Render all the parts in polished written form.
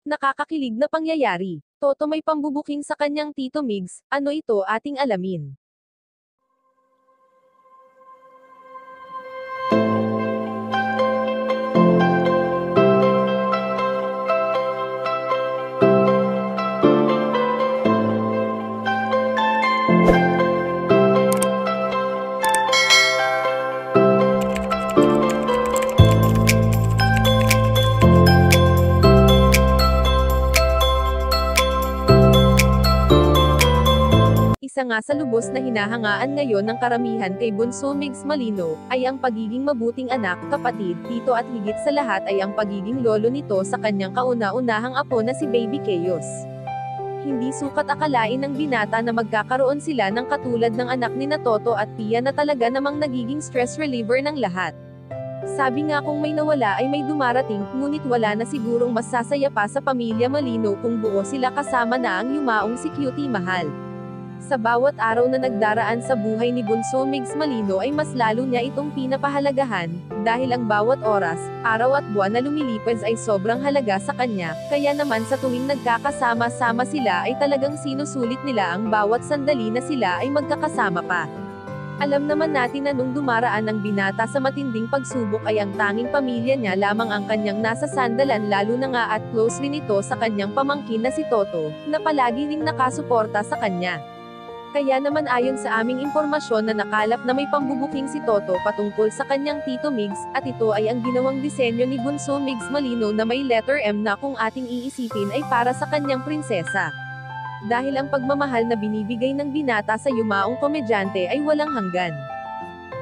Nakakakilig na pangyayari. Toto may pambubuking sa kanyang Tito Migs, ano ito ating alamin. Isa nga sa lubos na hinahangaan ngayon ng karamihan kay Bunso Migs Malino, ay ang pagiging mabuting anak, kapatid, tito at higit sa lahat ay ang pagiging lolo nito sa kanyang kauna-unahang apo na si Baby Chaos. Hindi sukat akalain ng binata na magkakaroon sila ng katulad ng anak ni na Toto at Pia na talaga namang nagiging stress reliever ng lahat. Sabi nga kung may nawala ay may dumarating, ngunit wala na sigurong mas sasaya pa sa pamilya Malino kung buo sila kasama na ang yumaong si Cutie Mahal. Sa bawat araw na nagdaraan sa buhay ni Bunso Migs Malino ay mas lalo niya itong pinapahalagahan, dahil ang bawat oras, araw at buwan na lumilipas ay sobrang halaga sa kanya, kaya naman sa tuwing nagkakasama-sama sila ay talagang sinusulit nila ang bawat sandali na sila ay magkakasama pa. Alam naman natin na nung dumaraan ang binata sa matinding pagsubok ay ang tanging pamilya niya lamang ang kanyang nasa sandalan lalo na nga at close rin ito sa kanyang pamangkin na si Toto, na palagi ring nakasuporta sa kanya. Kaya naman ayon sa aming impormasyon na nakalap na may pambubuking si Toto patungkol sa kanyang Tito Migs, at ito ay ang ginawang disenyo ni Bunso Migs Malino na may letter M na kung ating iisipin ay para sa kanyang prinsesa. Dahil ang pagmamahal na binibigay ng binata sa yumaong komedyante ay walang hanggan.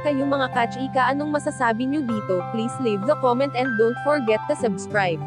Kayo mga kachika, anong masasabi nyo dito? Please leave the comment and don't forget to subscribe.